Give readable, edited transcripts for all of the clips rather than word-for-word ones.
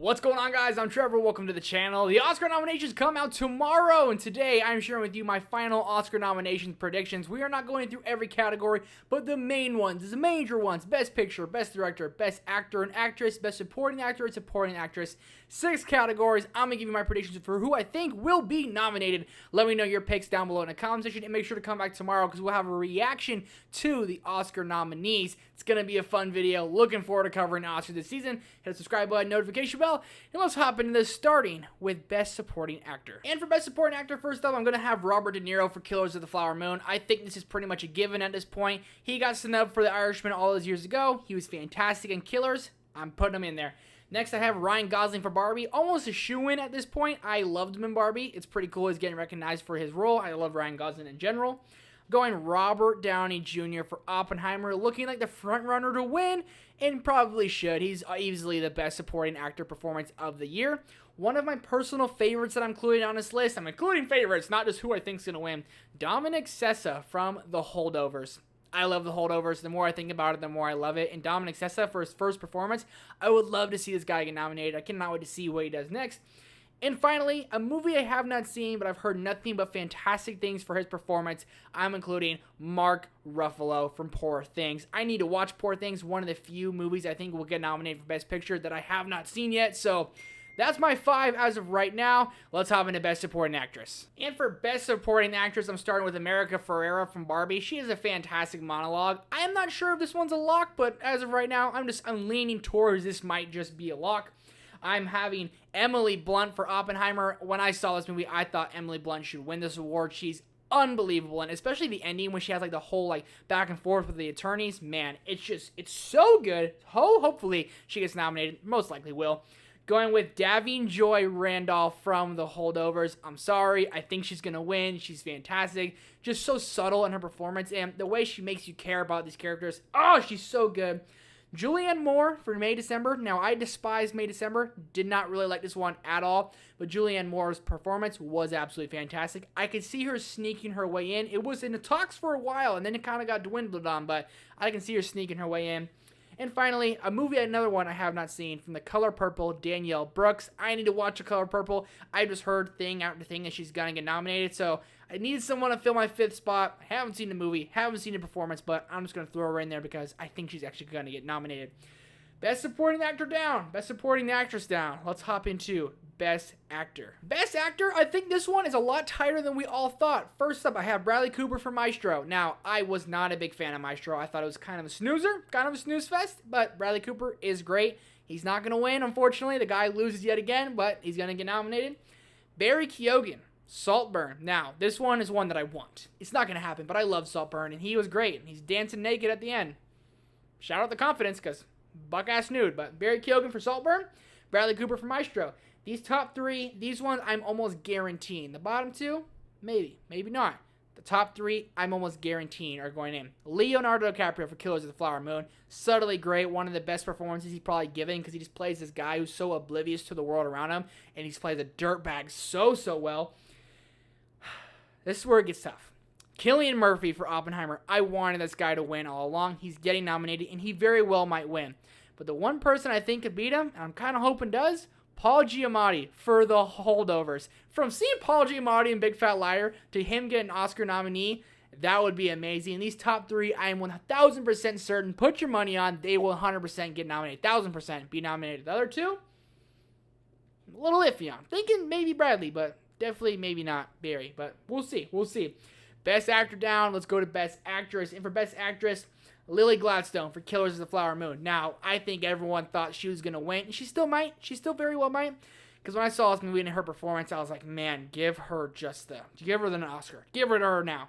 What's going on, guys? I'm Trevor. Welcome to the channel. The Oscar nominations come out tomorrow, and today I'm sharing with you my final Oscar nominations predictions. We are not going through every category, but the main ones, the major ones: Best Picture, Best Director, Best Actor and Actress, Best Supporting Actor and Supporting Actress. 6 categories. I'm going to give you my predictions for who I think will be nominated. Let me know your picks down below in the comment section, and make sure to come back tomorrow because we'll have a reaction to the Oscar nominees. It's going to be a fun video. Looking forward to covering Oscar this season. Hit the subscribe button, notification bell, and let's hop into this, starting with Best Supporting Actor. And for Best Supporting Actor, first up, I'm going to have Robert De Niro for Killers of the Flower Moon. I think this is pretty much a given at this point. He got snubbed for The Irishman all those years ago. He was fantastic in Killers. I'm putting him in there. Next, I have Ryan Gosling for Barbie. Almost a shoo-in at this point. I loved him in Barbie. It's pretty cool he's getting recognized for his role. I love Ryan Gosling in general. Going Robert Downey Jr. for Oppenheimer, looking like the front runner to win, and probably should. He's easily the best supporting actor performance of the year. One of my personal favorites that I'm including on this list, I'm including favorites, not just who I think's going to win, Dominic Sessa from The Holdovers. I love The Holdovers. The more I think about it, the more I love it. And Dominic Sessa, for his first performance, I would love to see this guy get nominated. I cannot wait to see what he does next. And finally, a movie I have not seen, but I've heard nothing but fantastic things for his performance. I'm including Mark Ruffalo from Poor Things. I need to watch Poor Things, one of the few movies I think will get nominated for Best Picture that I have not seen yet. So that's my 5 as of right now. Let's hop into Best Supporting Actress. And for Best Supporting Actress, I'm starting with America Ferrera from Barbie. She has a fantastic monologue. I am not sure if this one's a lock, but as of right now, I'm leaning towards this might just be a lock. I'm having Emily Blunt for Oppenheimer. When I saw this movie, I thought Emily Blunt should win this award. She's unbelievable, and especially the ending when she has like the whole like back and forth with the attorneys. Man, it's so good. Hopefully she gets nominated. Most likely will. Going with Davine Joy Randolph from The Holdovers. I'm sorry. I think she's going to win. She's fantastic. Just so subtle in her performance, and the way she makes you care about these characters. Oh, she's so good. Julianne Moore for May December. Now, I despise May December. Did not really like this one at all. But Julianne Moore's performance was absolutely fantastic. I could see her sneaking her way in. It was in the talks for a while, and then it kind of got dwindled on. But I can see her sneaking her way in. And finally, another one I have not seen, from The Color Purple, Danielle Brooks. I need to watch The Color Purple. I just heard thing after thing that she's going to get nominated, so I needed someone to fill my 5th spot. I haven't seen the movie, haven't seen the performance, but I'm just going to throw her in there because I think she's actually going to get nominated. Best Supporting Actor down. Best Supporting Actress down. Let's hop into Best Actor. Best Actor, I think this one is a lot tighter than we all thought. First up, I have Bradley Cooper for Maestro. Now, I was not a big fan of Maestro. I thought it was kind of a snoozer, kind of a snooze fest, but Bradley Cooper is great. He's not going to win, unfortunately. The guy loses yet again, but he's going to get nominated. Barry Keoghan, Saltburn. Now, this one is one that I want. It's not going to happen, but I love Saltburn, and he was great. He's dancing naked at the end. Shout out the confidence, because buck-ass nude. But Barry Keoghan for Saltburn, Bradley Cooper for Maestro. These top 3, these ones I'm almost guaranteeing. The bottom 2, maybe not. The top 3, I'm almost guaranteeing are going in. Leonardo DiCaprio for Killers of the Flower Moon. Subtly great. One of the best performances he's probably given, because he just plays this guy who's so oblivious to the world around him, and he plays a dirtbag so well. This is where it gets tough. Cillian Murphy for Oppenheimer. I wanted this guy to win all along. He's getting nominated, and he very well might win. But the one person I think could beat him, and I'm kind of hoping does, Paul Giamatti for The Holdovers. From seeing Paul Giamatti in Big Fat Liar to him getting an Oscar nominee, that would be amazing. These top 3, I am 1,000% certain. Put your money on, they will 100% get nominated. 1,000% be nominated. The other 2, a little iffy on. Thinking maybe Bradley, but definitely maybe not Barry. But we'll see. We'll see. Best Actor down. Let's go to Best Actress. And for Best Actress, Lily Gladstone for Killers of the Flower Moon. Now, I think everyone thought she was going to win, and she still might. She still very well might. Because when I saw this movie and her performance, I was like, man, give her an Oscar. Give her to her now.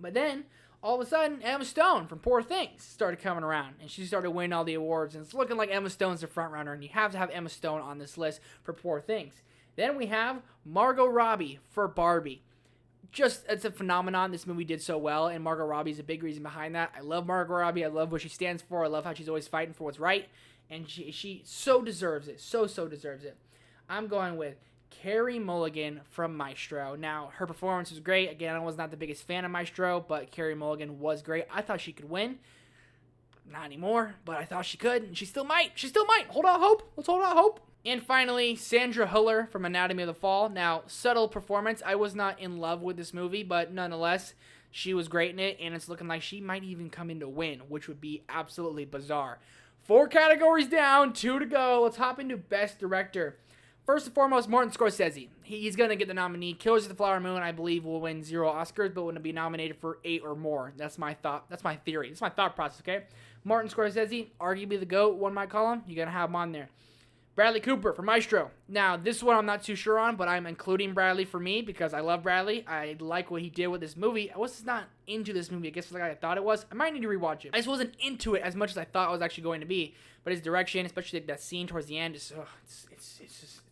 But then, all of a sudden, Emma Stone from Poor Things started coming around, and she started winning all the awards, and it's looking like Emma Stone's the front runner, and you have to have Emma Stone on this list for Poor Things. Then we have Margot Robbie for Barbie. Just, it's a phenomenon. This movie did so well, and Margot Robbie is a big reason behind that. I love Margot Robbie. I love what she stands for. I love how she's always fighting for what's right, and she so deserves it. So deserves it. I'm going with Carey Mulligan from Maestro. Now, her performance was great. Again, I was not the biggest fan of Maestro, but Carey Mulligan was great. I thought she could win. Not anymore, but I thought she could, and she still might. She still might. Hold out hope. Let's hold out hope. And finally, Sandra Hüller from Anatomy of the Fall. Now, subtle performance. I was not in love with this movie, but nonetheless, she was great in it, and it's looking like she might even come in to win, which would be absolutely bizarre. 4 categories down, 2 to go. Let's hop into Best Director. First and foremost, Martin Scorsese. He's going to get the nominee. Killers of the Flower Moon, I believe, will win 0 Oscars, but will be nominated for 8 or more. That's my thought. That's my theory. That's my thought process, okay? Martin Scorsese, arguably the GOAT, one might call him. You're going to have him on there. Bradley Cooper for Maestro. Now, this one I'm not too sure on, but I'm including Bradley for me because I love Bradley. I like what he did with this movie. I was not into this movie, I guess, like I thought it was. I might need to rewatch it. I just wasn't into it as much as I thought it was actually going to be. But his direction, especially that scene towards the end, it's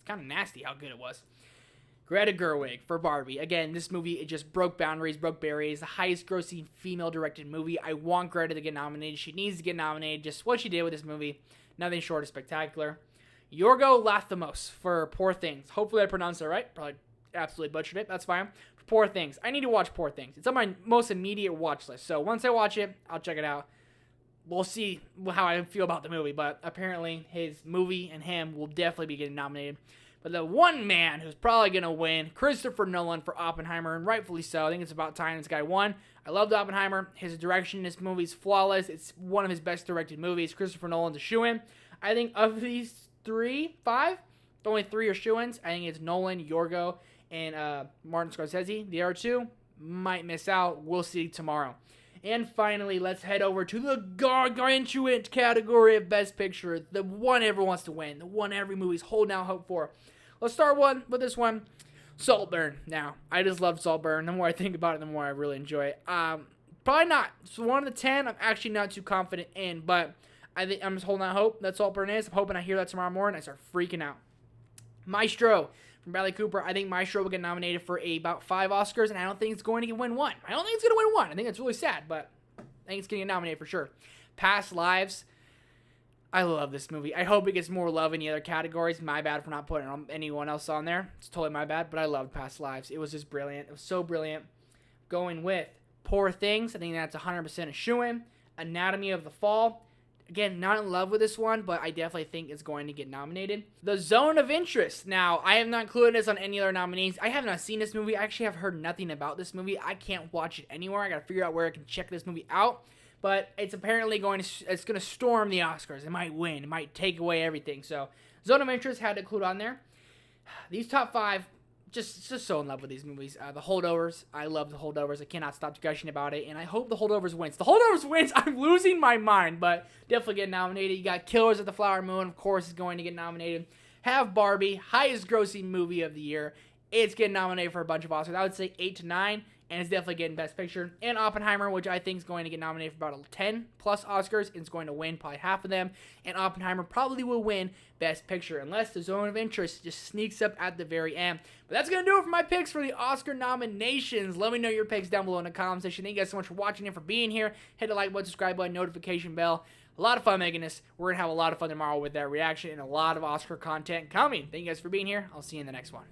kind of nasty how good it was. Greta Gerwig for Barbie. Again, this movie, it just broke boundaries, broke barriers. The highest grossing female-directed movie. I want Greta to get nominated. She needs to get nominated. Just what she did with this movie, nothing short of spectacular. Yorgo Lanthimos for Poor Things. Hopefully I pronounced it right. Probably absolutely butchered it. That's fine. For Poor Things. I need to watch Poor Things. It's on my most immediate watch list. So once I watch it, I'll check it out. We'll see how I feel about the movie. But apparently his movie and him will definitely be getting nominated. But the one man who's probably going to win, Christopher Nolan for Oppenheimer. And rightfully so. I think it's about time this guy won. I loved Oppenheimer. His direction in this movie is flawless. It's one of his best directed movies. Christopher Nolan's a shoo-in. I think of these 5, only 3 are shoo-ins. I think it's Nolan, Yorgo, and Martin Scorsese. The other 2 might miss out. We'll see tomorrow. And finally, let's head over to the gargantuan category of Best Picture. The one everyone wants to win. The one every movie's holding out hope for. Let's start with this one. Saltburn. Now, I just love Saltburn. The more I think about it, the more I really enjoy it. Probably not. So 1 of the 10, I'm actually not too confident in, but I think I'm just holding out hope. That's all Burn is. I'm hoping I hear that tomorrow morning. I start freaking out. Maestro from Bradley Cooper. I think Maestro will get nominated for about 5 Oscars, and I don't think it's going to win 1. I don't think it's going to win 1. I think it's really sad, but I think it's going to get nominated for sure. Past Lives. I love this movie. I hope it gets more love in the other categories. My bad for not putting anyone else on there. It's totally my bad, but I love Past Lives. It was just brilliant. It was so brilliant. Going with Poor Things. I think that's 100% a shoo-in. Anatomy of the Fall. Again, not in love with this one, but I definitely think it's going to get nominated. The Zone of Interest. Now, I have not included this on any other nominees. I have not seen this movie. I actually have heard nothing about this movie. I can't watch it anywhere. I got to figure out where I can check this movie out. But it's apparently going to storm the Oscars. It might win. It might take away everything. So, Zone of Interest had to include on there. These top 5, just so in love with these movies. The Holdovers. I love The Holdovers. I cannot stop gushing about it. And I hope The Holdovers wins. The Holdovers wins. I'm losing my mind. But definitely get nominated. You got Killers of the Flower Moon. Of course is going to get nominated. Have Barbie. Highest grossing movie of the year. It's getting nominated for a bunch of Oscars. I would say 8 to 9. And it's definitely getting Best Picture. And Oppenheimer, which I think is going to get nominated for about 10 plus Oscars. And it's going to win probably half of them. And Oppenheimer probably will win Best Picture. Unless the Zone of Interest just sneaks up at the very end. But that's going to do it for my picks for the Oscar nominations. Let me know your picks down below in the comment section. Thank you guys so much for watching and for being here. Hit the like button, subscribe button, notification bell. A lot of fun making this. We're going to have a lot of fun tomorrow with that reaction. And a lot of Oscar content coming. Thank you guys for being here. I'll see you in the next one.